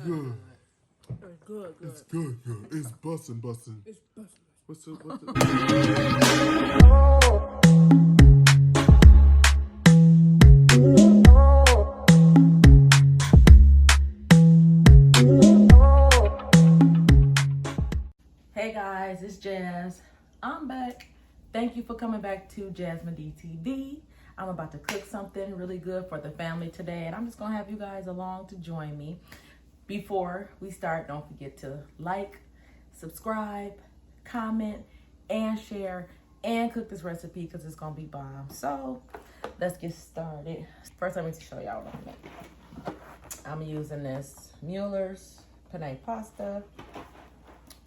good. It's good, good. It's good, good. It's bussin', bussin'. It's busting. What's up? Hey guys, it's Jazz. I'm back. Thank you for coming back to Jasmine DTV. I'm about to cook something really good for the family today, and I'm just gonna have you guys along to join me. Before we start, don't forget to like, subscribe, comment, and share, and cook this recipe because it's gonna be bomb. So let's get started. First, let me show y'all what I'm making. I'm using this Mueller's Penne Pasta.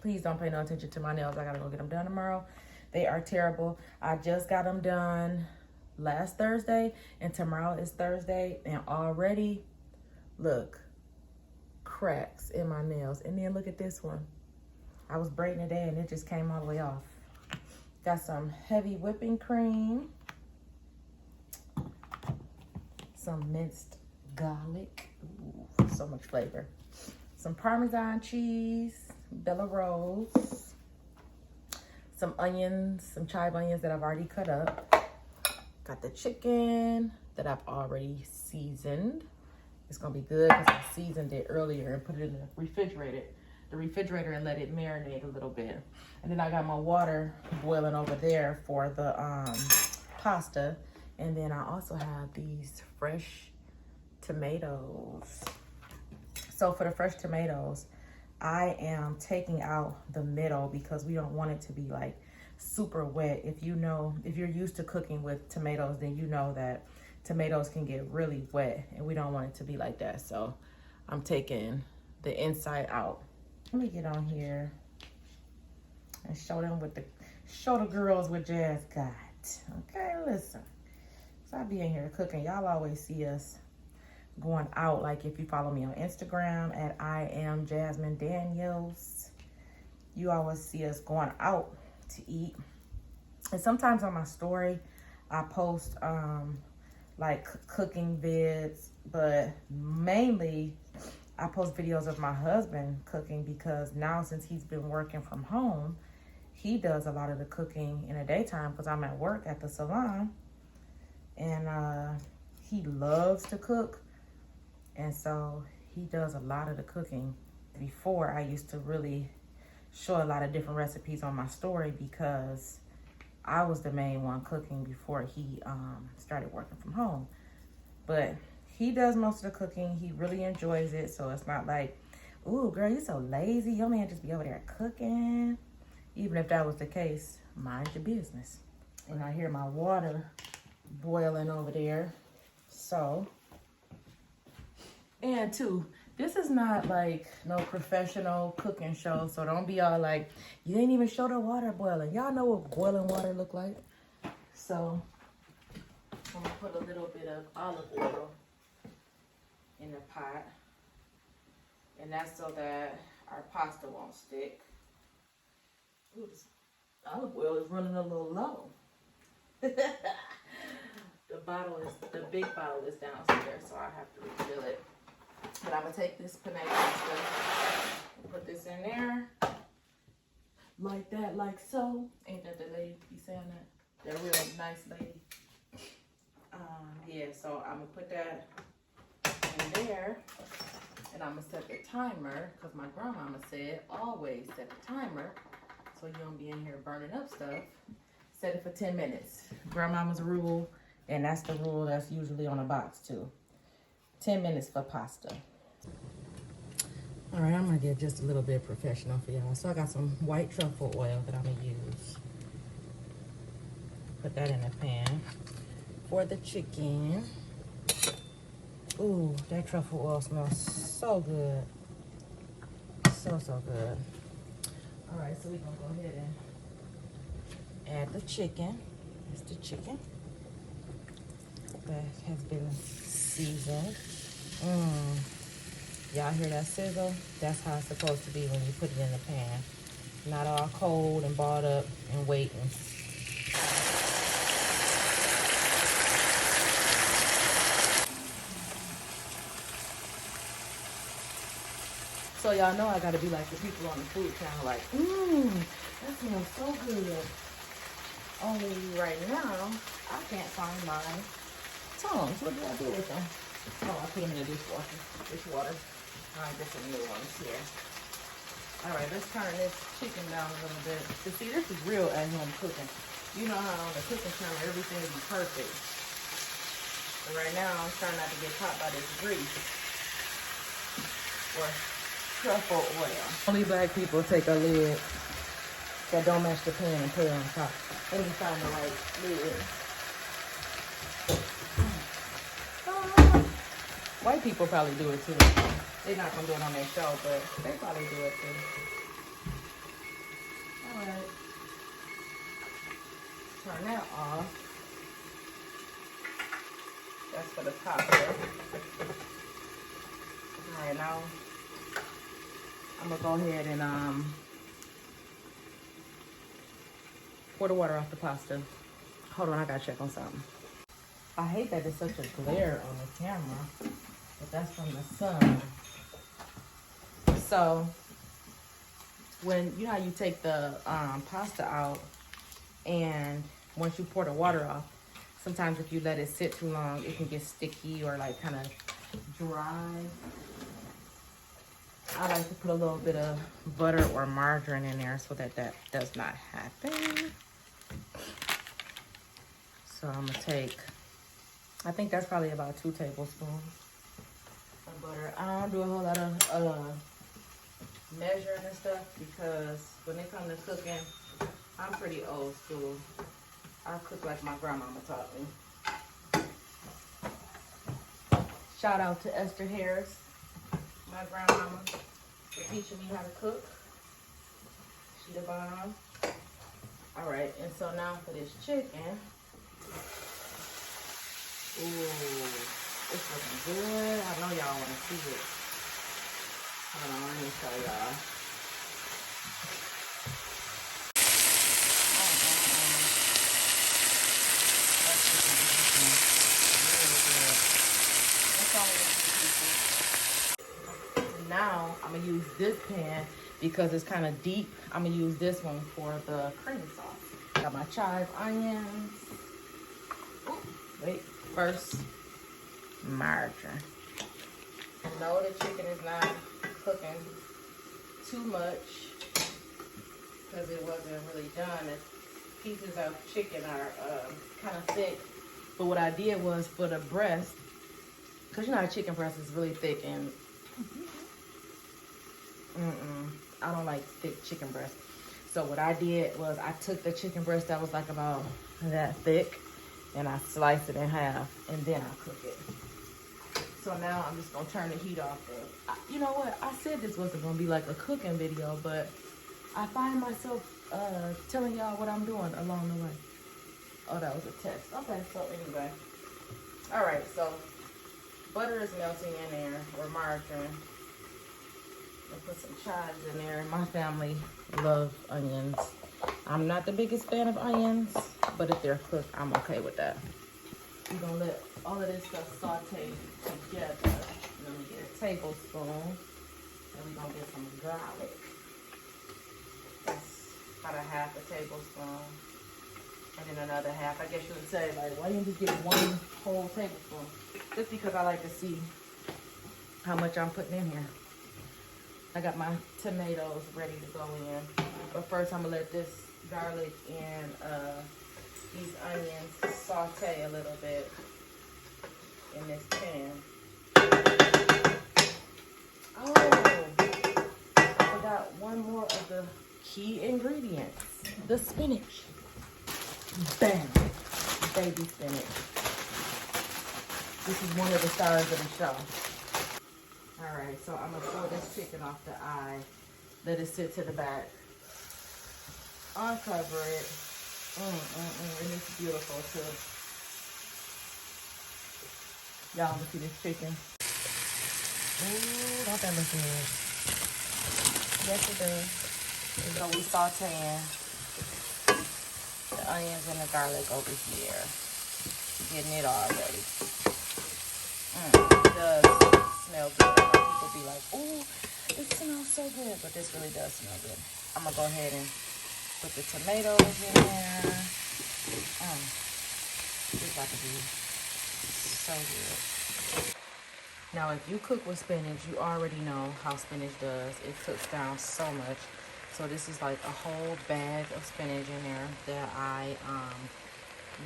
Please don't pay no attention to my nails. I gotta go get them done tomorrow. They are terrible. I just got them done last Thursday, and tomorrow is Thursday, and already, look, cracks in my nails. And then look at this one. I was braiding today, and it just came all the way off. Got some heavy whipping cream, some minced garlic. Ooh, so much flavor. Some Parmesan cheese, Bella Rose, some onions, some chive onions that I've already cut up. Got the chicken that I've already seasoned. It's gonna be good because I seasoned it earlier and put it in the refrigerator and let it marinate a little bit. And then I got my water boiling over there for the pasta. And then I also have these fresh tomatoes. So for the fresh tomatoes, I am taking out the middle because we don't want it to be like super wet. If you're used to cooking with tomatoes, then you know that tomatoes can get really wet and we don't want it to be like that. So I'm taking the inside out. Let me get on here and show the girls what Jazz got. Okay, listen. So I be in here cooking. Y'all always see us going out. Like if you follow me on Instagram at I am Jasmine Daniels, you always see us going out to eat. And sometimes on my story I post like cooking vids, but mainly I post videos of my husband cooking because now since he's been working from home, he does a lot of the cooking in the daytime because I'm at work at the salon, and he loves to cook. And so he does a lot of the cooking. Before, I used to really show a lot of different recipes on my story because I was the main one cooking before he started working from home. But he does most of the cooking. He really enjoys it. So it's not like, ooh, girl, you're so lazy. Your man just be over there cooking. Even if that was the case, mind your business. And I hear my water boiling over there. So, and two, this is not like no professional cooking show, so don't be all like, you didn't even show the water boiling. Y'all know what boiling water look like. So I'm gonna put a little bit of olive oil in the pot, and that's so that our pasta won't stick. Ooh, this olive oil is running a little low. The big bottle is downstairs, so I have to refill it. But I'm gonna take this penne pasta and put this in there, like that, like so. Ain't that the lady be saying that? That real nice lady. Yeah, so I'm gonna put that in there, and I'm gonna set the timer because my grandmama said always set the timer so you don't be in here burning up stuff. Set it for 10 minutes. Grandmama's rule, and that's the rule that's usually on a box too. 10 minutes for pasta. All right, I'm gonna get just a little bit professional for y'all. So I got some white truffle oil that I'm gonna use. Put that in the pan. For the chicken. Ooh, that truffle oil smells so good. So good. All right, so we're gonna go ahead and add the chicken. That's the chicken that has been seasoned. Y'all hear that sizzle? That's how it's supposed to be when you put it in the pan. Not all cold and balled up and waiting. So y'all know I gotta be like the people on the food channel, like, that smells so good. Only right now, I can't find my tongs. What did I do with them? Oh, I put them in the dishwater. All right, get some new ones here. All right, let's turn this chicken down a little bit. So see, this is real at-home cooking. You know how on the cooking channel, everything will be perfect. But right now, I'm trying not to get caught by this grease or truffle oil. Only black people take a lid that don't match the pan and put it on top. Let me find the right lid. White people probably do it too. They're not gonna do it on their show, but they probably do it too. All right. Turn that off. That's for the pasta. All right, now I'm gonna go ahead and pour the water off the pasta. Hold on, I gotta check on something. I hate that there's such a glare on the camera, but that's from the sun. So when you know how you take the pasta out, and once you pour the water off, sometimes if you let it sit too long, it can get sticky or like kind of dry. I like to put a little bit of butter or margarine in there so that that does not happen. So I'm gonna take, I think that's probably about 2 tablespoons of butter. I don't do a whole lot of measuring and stuff because when it comes to cooking, I'm pretty old school. I cook like my grandmama taught me. Shout out to Esther Harris, my grandmama, for teaching me how to cook. She the bomb. All right, and so now for this chicken. Ooh, it's looking good. I know y'all want to see it. Hold on, let me show y'all. Now I'm gonna use this pan because it's kind of deep. I'm gonna use this one for the cream sauce. Got my chive onions. Ooh, wait, first margarine. No, the chicken is not cooking too much because it wasn't really done. The pieces of chicken are kind of thick. But what I did was for the breast, because you know how chicken breast is really thick and I don't like thick chicken breast. So what I did was I took the chicken breast that was like about that thick and I sliced it in half and then I cook it. So now I'm just gonna turn the heat off. You know what? I said this wasn't gonna be like a cooking video, but I find myself telling y'all what I'm doing along the way. Oh, that was a test. Okay, so anyway. All right, so butter is melting in there, or margarine. I'll put some chives in there. My family love onions. I'm not the biggest fan of onions, but if they're cooked, I'm okay with that. We're gonna let all of this stuff saute together. Let me get a tablespoon, and we're gonna get some garlic. That's about a half a tablespoon, and then another half. I guess you would say, like, why didn't you get 1 whole tablespoon? Just because I like to see how much I'm putting in here. I got my tomatoes ready to go in. But first I'm gonna let this garlic and these onions saute a little bit in this pan. Oh, I forgot one more of the key ingredients. The spinach. Bam. Baby spinach. This is one of the stars of the show. All right, so I'm gonna pull this chicken off the eye, let it sit to the back, uncover it. And it's beautiful too. Y'all wanna see this chicken? Ooh, don't that look good? Yes, it does. So we sauteing the onions and the garlic over here, getting it all ready. It does smell good. People be like, ooh, It smells so good, but this really does smell good. I'm gonna go ahead and put the tomatoes in there. It's about to be so good. Now, if you cook with spinach, you already know how spinach does. It cooks down so much. So this is like a whole bag of spinach in there that I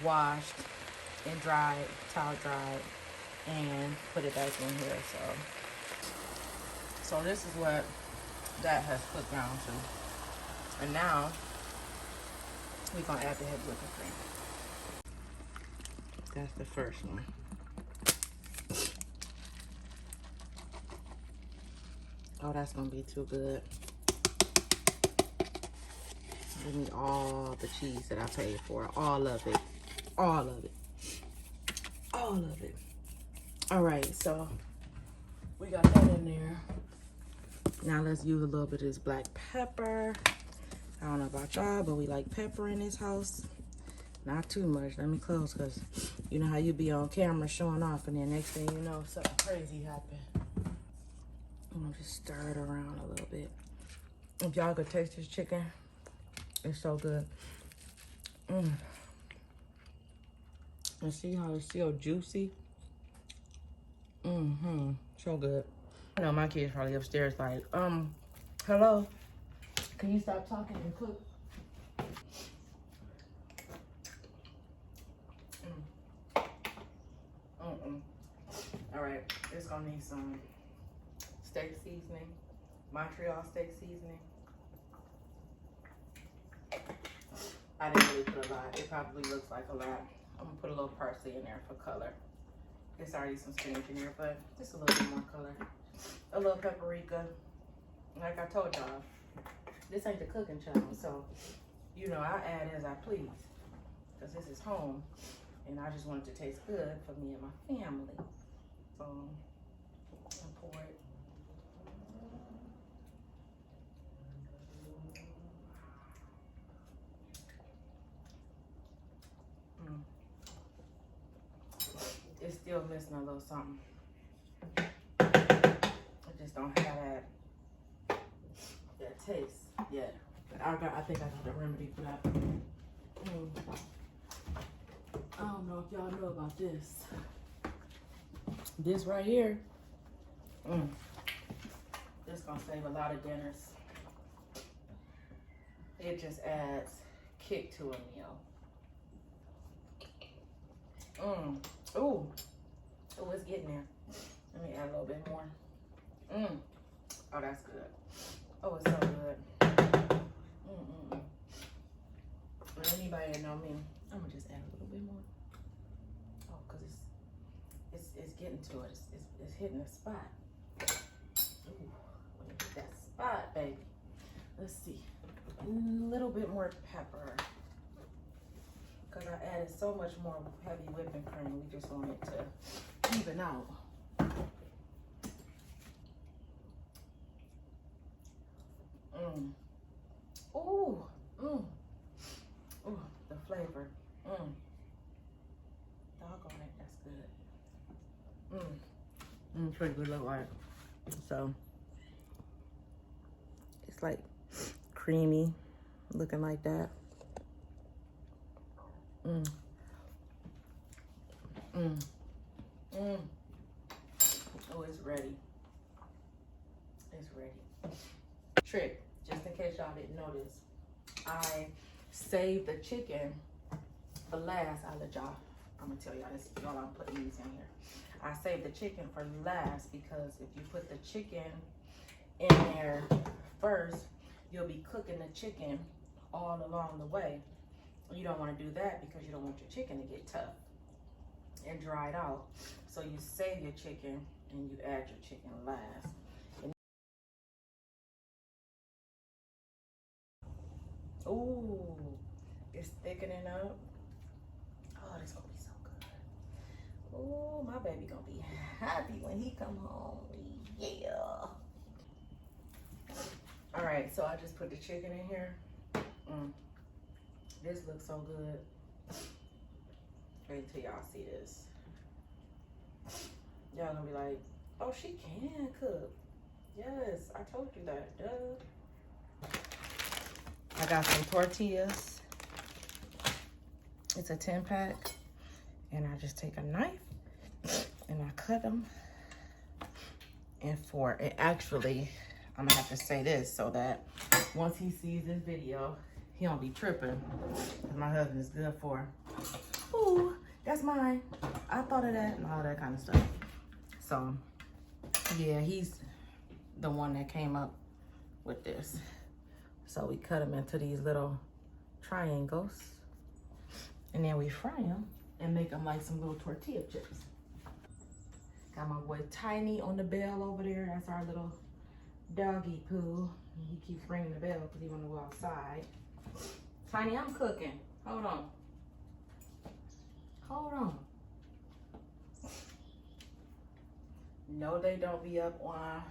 washed and dried, towel dried, and put it back in here. So this is what that has cooked down to. And now we're gonna add the heavy whipping cream. That's the first one. Oh, that's gonna be too good. Give me all the cheese that I paid for. All of it. All of it. All of it. All right, so we got that in there. Now let's use a little bit of this black pepper. I don't know about y'all, but we like pepper in this house. Not too much. Let me close, because you know how you be on camera showing off, and then next thing you know, something crazy happened. I'm gonna just stir it around a little bit. If y'all could taste this chicken, it's so good. And see how it's still juicy? So good. You know, my kids probably upstairs like, hello? Can you stop talking and cook? All right, it's gonna need some steak seasoning, Montreal steak seasoning. I didn't really put a lot. It probably looks like a lot. I'm gonna put a little parsley in there for color. There's already some spinach in there, but just a little bit more color. A little paprika. Like I told y'all, this ain't the cooking channel, so you know I add as I please, because this is home, and I just want it to taste good for me and my family. So I'll pour it. It's still missing a little something. I just don't have that taste yet. I think I got the remedy for that. I don't know if y'all know about this. This right here, this gonna save a lot of dinners. It just adds kick to a meal. Ooh, it's getting there. Let me add a little bit more. Oh, that's good. Oh, it's so good. For anybody that know me, I'm gonna just add a little bit more. Oh, cause it's getting to it. It's hitting the spot. Ooh, let me hit that spot, baby. Let's see. A little bit more pepper. Because I added so much more heavy whipping cream. We just want it to even out. Ooh. Ooh, the flavor. Doggone it, that's good. Pretty good look like. So, it's like creamy, looking like that. Oh, it's ready. It's ready. Trick, just in case y'all didn't notice, I saved the chicken for last. I'll let y'all, I'm gonna tell y'all this while I'm putting these in here. I saved the chicken for last because if you put the chicken in there first, you'll be cooking the chicken all along the way. You don't want to do that because you don't want your chicken to get tough and dried out. So you save your chicken and you add your chicken last. Ooh, it's thickening up. Oh, this gonna be so good. Ooh, my baby gonna be happy when he come home. Yeah. All right, so I just put the chicken in here. This looks so good. Wait till y'all see this. Y'all gonna be like, oh, she can cook. Yes, I told you that, duh. I got some tortillas. It's a 10-pack. And I just take a knife and I cut them in four. And actually, I'm gonna have to say this so that once he sees this video, he don't be tripping. My husband is good for, ooh, that's mine. I thought of that and all that kind of stuff. So, yeah, he's the one that came up with this. So we cut them into these little triangles. And then we fry them and make them like some little tortilla chips. Got my boy Tiny on the bell over there. That's our little doggy poo. And he keeps ringing the bell because he want to go outside. Tiny, I'm cooking. Hold on. Hold on. No, they don't be up on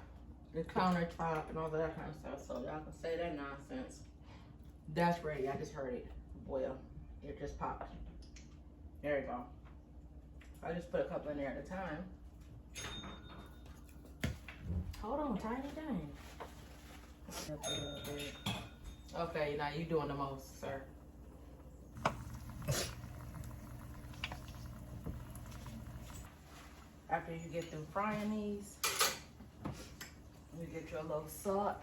the countertop and all that kind of stuff. So y'all can say that nonsense. That's ready. I just heard it boil. It just popped. There you go. I just put a couple in there at a time. Hold on, Tiny, dang. Okay, now you doing the most, sir. After you get through frying these, you get your little salt.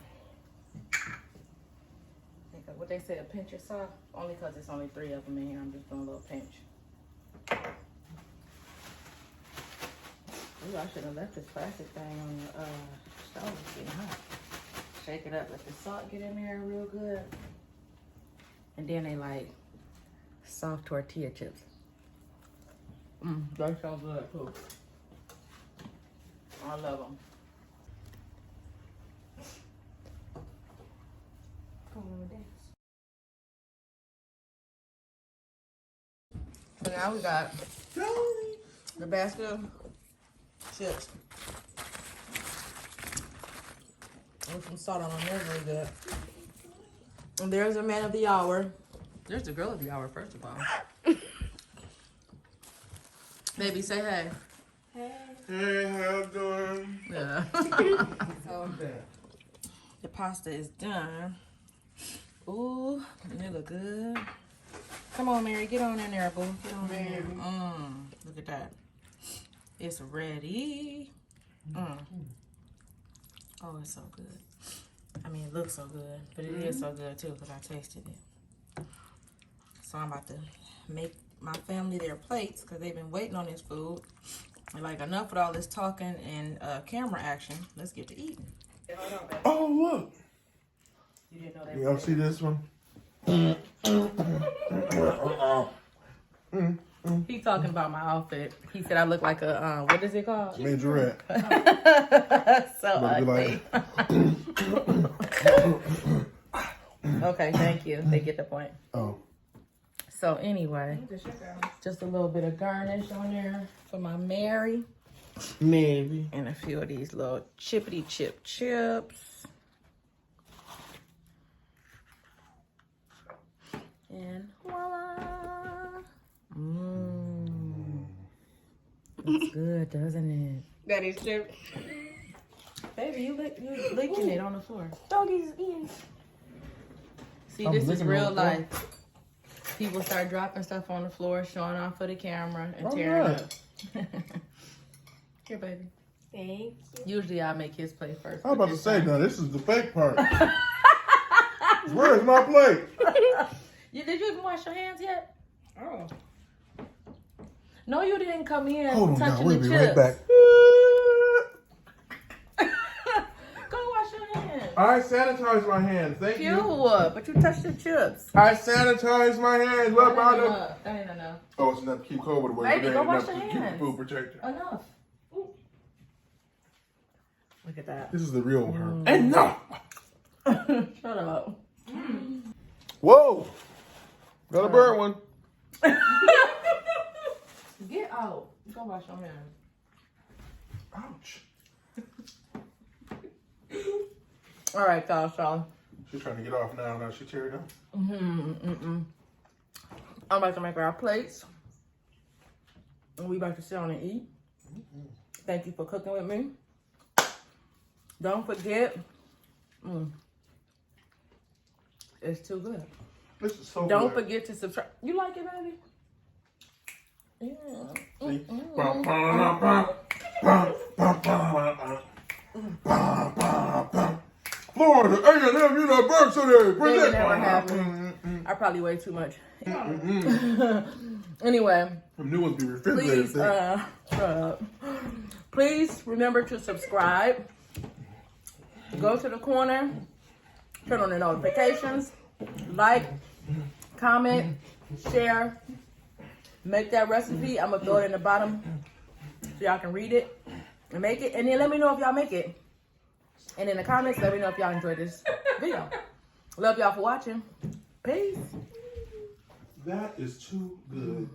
Think of what they say, a pinch of salt. Only because it's only 3 of them in here. I'm just doing a little pinch. Ooh, I should have left this plastic thing on the stove. It's getting hot. Shake it up, let the salt get in there real good. And then they like soft tortilla chips. They so good too. I love them. Come on with this. So now we got the basket of chips. With some salt on them, they're very good. And there's a man of the hour. There's the girl of the hour, first of all. Baby, say hey. Hey, how you doing? Yeah. So, the pasta is done. Ooh, it look good. Come on, Mary, get on in there, boo. Get on in there. Look at that. It's ready. Oh, it's so good. I mean, it looks so good, but it is so good too because I tasted it. So I'm about to make my family their plates because they've been waiting on this food. And like, enough with all this talking and camera action. Let's get to eating. Oh, look. You didn't know that. Y'all see this one? He talking about my outfit. He said I look like a, what is it called? Majorette. So ugly. Okay, thank you. They get the point. Oh. So anyway, just a little bit of garnish on there for my Mary. Maybe. And a few of these little chippity chip chips. And voila. It's good, doesn't it? That is true. Baby, you licking it on the floor. Doggies eating. See, I'm this is licking it real on the floor. life. People start dropping stuff on the floor, showing off for the camera, and Oh, tearing yeah. up. Here, baby. Thank you. Usually I make his plate first. I was about to say, now this is the fake part. Where's my plate? Did you even wash your hands yet? Oh. No, you didn't come in Hold on, now. touching We'll the be chips. right back. Go wash your hands. I sanitize my hands. Thank Cute, you. but you touched the chips. I sanitize my hands. What about it? That ain't enough. Oh, it's enough to keep COVID away. Baby, but it go ain't wash enough your to keep the hands. food protected. Enough. Ooh. Look at that. This is the real her. Enough. Shut up. Whoa. Got a bird one. Get out. Go wash your hands. Ouch. All right, so. She's trying to get off now. Now she teared up. I'm about to make our plates. And we about to sit down and eat. Thank you for cooking with me. Don't forget. It's too good. This is so Don't good. forget to subscribe. You like it, baby? Yeah. See? Bum, bum, bum, bum, bum, bum, bum, bum, bum. Florida A&M University. They Present. never happened. I probably weigh too much. Anyway, The new ones be refrigerated. please remember to subscribe. Go to the corner, turn on the notifications, like, comment, share, make that recipe. I'm gonna throw it in the bottom so y'all can read it and make it. And then let me know if y'all make it. And in the comments, let me know if y'all enjoyed this video. Love y'all for watching. Peace. That is too good.